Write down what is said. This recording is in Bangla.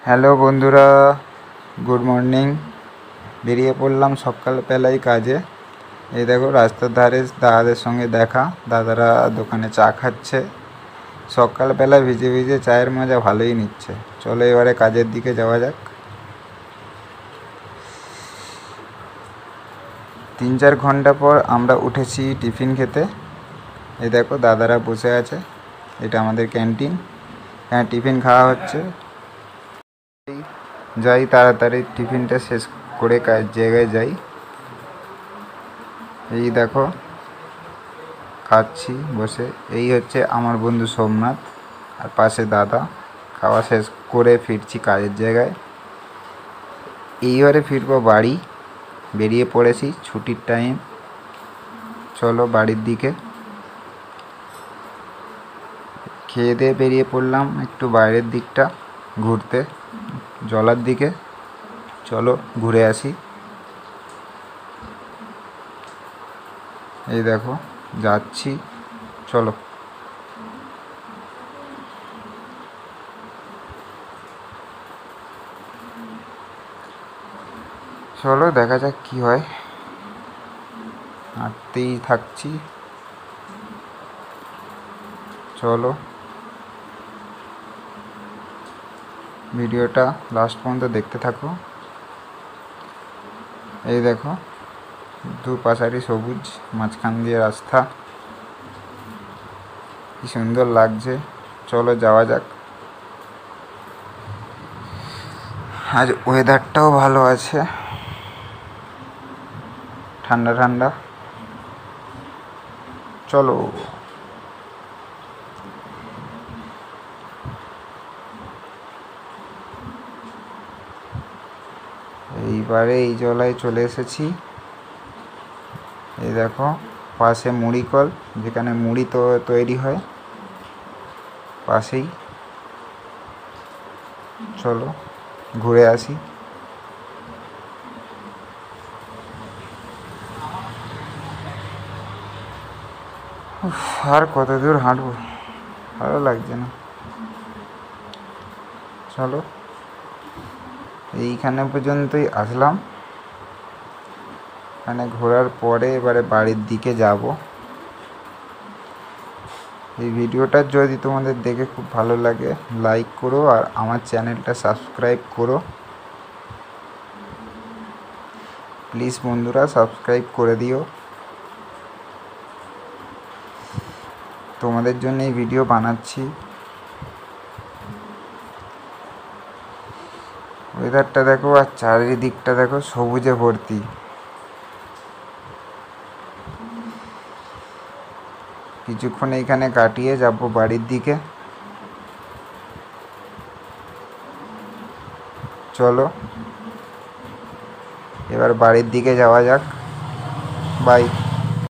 হ্যালো বন্ধুরা, গুড মর্নিং। বেরিয়ে পড়লাম সকালবেলায় কাজে। এই দেখো রাস্তার ধারে দাদাদের সঙ্গে দেখা, দাদারা দোকানে চা খাচ্ছে। সকালবেলা ভিজে ভিজে চায়ের মজা ভালোই নিচ্ছে। চলো এবারে কাজের দিকে যাওয়া যাক। 3-4 ঘন্টা পর আমরা উঠেছি টিফিন খেতে। এই দেখো দাদারা বসে আছে, এটা আমাদের ক্যান্টিন। হ্যাঁ, টিফিন খাওয়া হচ্ছে। যাই তাড়াতাড়ি টিফিনটা শেষ করে কাজ জায়গায় যাই। এই দেখো খাচ্ছি বসে। এই হচ্ছে আমার বন্ধু সোমনাথ, আর পাশে দাদা। খাওয়া শেষ করে ফিরছি কাজের জায়গায়। এইবারে ফিরবো বাড়ি। বেরিয়ে পড়েছি, ছুটির টাইম। চলো বাড়ির দিকে। খেয়ে দিয়ে বেরিয়ে পড়লাম একটু বাইরের দিকটা ঘুরতে, জলার দিকে। চলো ঘুরে আসি। এই দেখো যাচ্ছি, চলো। চলো দেখা যাক কি হয়। হাঁটতেই থাকছি, চলো। ভিডিওটা লাস্ট পর্যন্ত দেখতে থাকো। এই দেখো দুপাশারি সবুজ, মাঝখান দিয়ে রাস্তা, কি সুন্দর লাগছে। চলো যাওয়া যাক। আজ ওয়েদারটাও ভালো আছে, ঠান্ডা ঠান্ডা। চলো। এইবারে এই জলায় চলে এসেছি। এই দেখো পাশে মুড়ি কল, যেখানে মুড়ি তো তৈরি হয়, পাশেই। চলো ঘুরে আসি। আর কত দূর হাঁটবো, ভালো লাগছে না। চলো এইখানে পর্যন্তই আসলাম। এখানে ঘোরার পরে এবারে বাড়ির দিকে যাব। এই ভিডিওটা যদি তোমাদের দেখে খুব ভালো লাগে, লাইক করো আর আমার চ্যানেলটা সাবস্ক্রাইব করো। প্লিজ বন্ধুরা সাবস্ক্রাইব করে দিও। তোমাদের জন্য এই ভিডিও বানাচ্ছি। ওয়েদারটা দেখো আর চারিদিকটা দেখো সবুজে ভর্তি। কিছুক্ষণ এইখানে কাটিয়ে যাব বাড়ির দিকে। চলো এবার বাড়ির দিকে যাওয়া যাক। বাই।